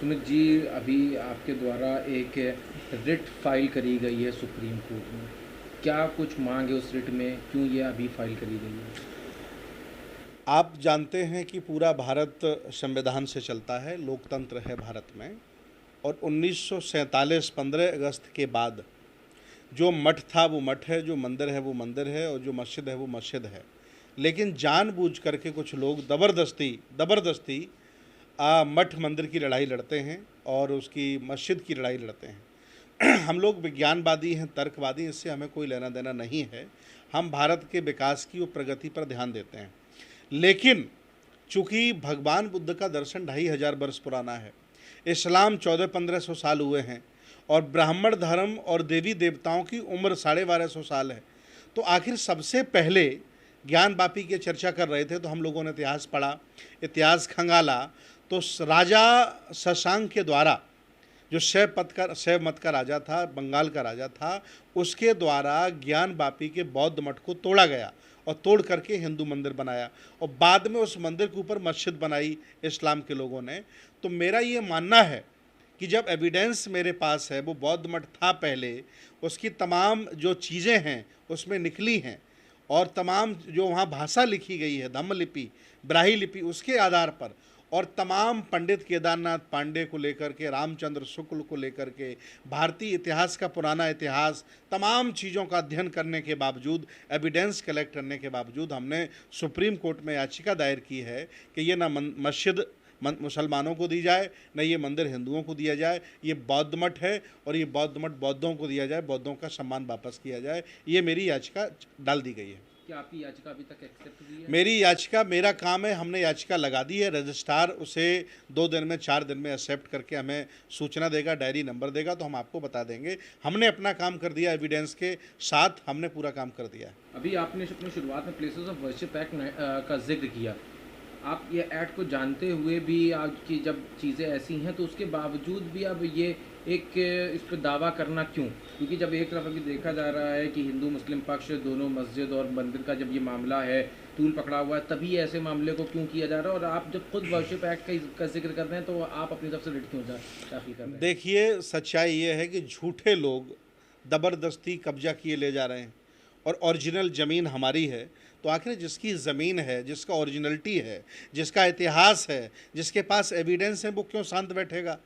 सुमित जी, अभी आपके द्वारा एक रिट फाइल करी गई है सुप्रीम कोर्ट में। क्या कुछ मांग है उस रिट में? क्यों ये अभी फाइल करी गई है? आप जानते हैं कि पूरा भारत संविधान से चलता है, लोकतंत्र है भारत में। और 1947 15 अगस्त के बाद जो मठ था वो मठ है, जो मंदिर है वो मंदिर है, और जो मस्जिद है वो मस्जिद है। लेकिन जानबूझ करके कुछ लोग ज़बरदस्ती मठ मंदिर की लड़ाई लड़ते हैं और उसकी मस्जिद की लड़ाई लड़ते हैं। हम लोग विज्ञानवादी हैं, तर्कवादी, इससे हमें कोई लेना देना नहीं है। हम भारत के विकास की और प्रगति पर ध्यान देते हैं। लेकिन चूंकि भगवान बुद्ध का दर्शन 2500 वर्ष पुराना है, इस्लाम 1400-1500 साल हुए हैं, और ब्राह्मण धर्म और देवी देवताओं की उम्र 1250 साल है, तो आखिर सबसे पहले ज्ञानवापी की चर्चा कर रहे थे तो हम लोगों ने इतिहास पढ़ा, इतिहास खंगाला, तो राजा शशांक के द्वारा, जो शैव मत का राजा था, बंगाल का राजा था, उसके द्वारा ज्ञानवापी के बौद्ध मठ को तोड़ा गया और तोड़ करके हिंदू मंदिर बनाया, और बाद में उस मंदिर के ऊपर मस्जिद बनाई इस्लाम के लोगों ने। तो मेरा ये मानना है कि जब एविडेंस मेरे पास है, वो बौद्ध मठ था पहले, उसकी तमाम जो चीज़ें हैं उसमें निकली हैं, और तमाम जो वहाँ भाषा लिखी गई है, धम्म लिपि, ब्राही लिपि, उसके आधार पर, और तमाम पंडित केदारनाथ पांडे को लेकर के, रामचंद्र शुक्ल को लेकर के, भारतीय इतिहास का पुराना इतिहास, तमाम चीज़ों का अध्ययन करने के बावजूद, एविडेंस कलेक्ट करने के बावजूद हमने सुप्रीम कोर्ट में याचिका दायर की है कि ये ना मस्जिद मुसलमानों को दी जाए, न ये मंदिर हिंदुओं को दिया जाए। ये बौद्ध मठ है और ये बौद्ध मठ बौद्धों को दिया जाए, बौद्धों का सम्मान वापस किया जाए। ये मेरी याचिका डाल दी गई है। क्या आपकी याचिका अभी तक एक्सेप्ट हुई है? मेरी याचिका, मेरा काम है, हमने याचिका लगा दी है, रजिस्ट्रार उसे 2 दिन में 4 दिन में एक्सेप्ट करके हमें सूचना देगा, डायरी नंबर देगा, तो हम आपको बता देंगे। हमने अपना काम कर दिया, एविडेंस के साथ हमने पूरा काम कर दिया है। अभी आपने अपनी शुरुआत में प्लेसेस ऑफ वर्शिप एक्ट का जिक्र किया। आप ये एक्ट को जानते हुए भी आपकी जब चीज़ें ऐसी हैं तो उसके बावजूद भी अब ये एक इस पर दावा करना क्यों? क्योंकि जब एक तरफ अभी देखा जा रहा है कि हिंदू मुस्लिम पक्ष दोनों मस्जिद और मंदिर का जब ये मामला है, तूल पकड़ा हुआ है, तभी ऐसे मामले को क्यों किया जा रहा है? और आप जब खुद वर्शिप एक्ट का जिक्र कर रहे हैं तो आप अपनी तरफ से रिट क्यों दाखिल कर रहे हैं? देखिए, सच्चाई ये है कि झूठे लोग ज़बरदस्ती कब्जा किए ले जा रहे हैं, और ओरिजिनल ज़मीन हमारी है। तो आखिर जिसकी ज़मीन है, जिसका ओरिजिनलिटी है, जिसका इतिहास है, जिसके पास एविडेंस है, वो क्यों शांत बैठेगा?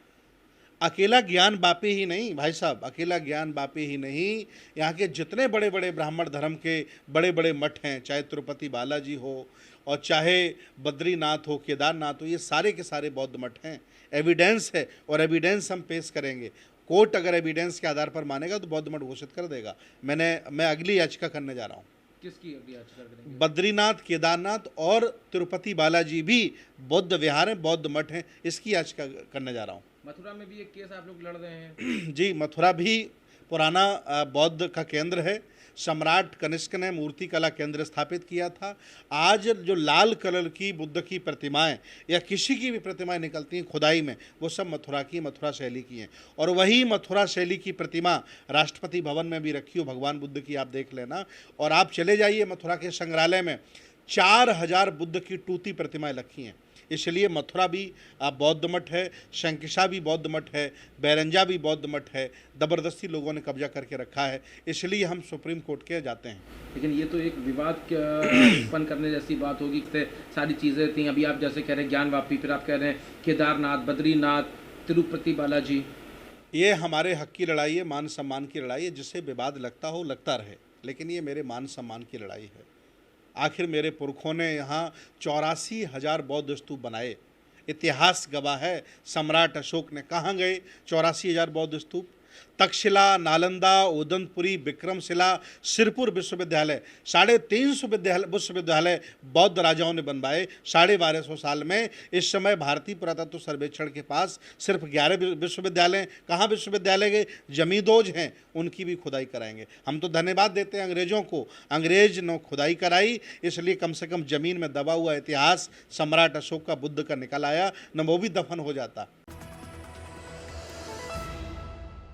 अकेला ज्ञानवापी ही नहीं भाई साहब, अकेला ज्ञानवापी ही नहीं, यहाँ के जितने बड़े बड़े ब्राह्मण धर्म के बड़े बड़े मठ हैं, चाहे तिरुपति बालाजी हो और चाहे बद्रीनाथ हो, केदारनाथ हो, ये सारे के सारे बौद्ध मठ हैं। एविडेंस है और एविडेंस हम पेश करेंगे। कोर्ट अगर एविडेंस के आधार पर मानेगा तो बौद्ध मठ घोषित कर देगा। मैं अगली याचिका करने जा रहा हूँ। किसकी अगली याचिका करेंगे? बद्रीनाथ, केदारनाथ और तिरुपति बालाजी भी बौद्ध विहार हैं, बौद्ध मठ हैं, इसकी याचिका करने जा रहा हूँ। मथुरा में भी एक केस आप लोग लड़ रहे हैं। जी, मथुरा भी पुराना बौद्ध का केंद्र है। सम्राट कनिष्क ने मूर्ति कला केंद्र स्थापित किया था। आज जो लाल कलर की बुद्ध की प्रतिमाएं या किसी की भी प्रतिमाएं निकलती हैं खुदाई में, वो सब मथुरा शैली की हैं। और वही मथुरा शैली की प्रतिमा राष्ट्रपति भवन में भी रखी हो, भगवान बुद्ध की, आप देख लेना। और आप चले जाइए मथुरा के संग्रहालय में, 4000 बुद्ध की टूटी प्रतिमाएं रखी हैं। इसलिए मथुरा भी बौद्ध मठ है, शंकिशा भी बौद्ध मठ है, बैरंजा भी बौद्ध मठ है। ज़बरदस्ती लोगों ने कब्जा करके रखा है, इसलिए हम सुप्रीम कोर्ट के जाते हैं। लेकिन ये तो एक विवाद उत्पन्न करने जैसी बात होगी कि सारी चीज़ें थी। अभी आप जैसे कह रहे हैं ज्ञानवापी, फिर आप कह रहे हैं केदारनाथ, बद्रीनाथ, तिरुपति बालाजी। ये हमारे हक की लड़ाई है, मान सम्मान की लड़ाई है। जिससे विवाद लगता हो लगता रहे, लेकिन ये मेरे मान सम्मान की लड़ाई है। आखिर मेरे पुरखों ने यहाँ 84,000 बौद्ध स्तूप बनाए। इतिहास गवाह है, सम्राट अशोक ने कहाँ गए 84,000 बौद्ध स्तूप? तक्षशिला, नालंदा, उदंतपुरी, विक्रमशिला, सिरपुर विश्वविद्यालय, 350 विश्वविद्यालय बौद्ध राजाओं ने बनवाए 1250 साल में। इस समय भारतीय पुरातत्व सर्वेक्षण के पास सिर्फ 11 विश्वविद्यालय। कहाँ विश्वविद्यालय गए? जमींदोज हैं, उनकी भी खुदाई कराएंगे। हम तो धन्यवाद देते हैं अंग्रेजों को, अंग्रेज ने खुदाई कराई, इसलिए कम से कम जमीन में दबा हुआ इतिहास सम्राट अशोक का, बुद्ध का निकल आया, न वो भी दफन हो जाता।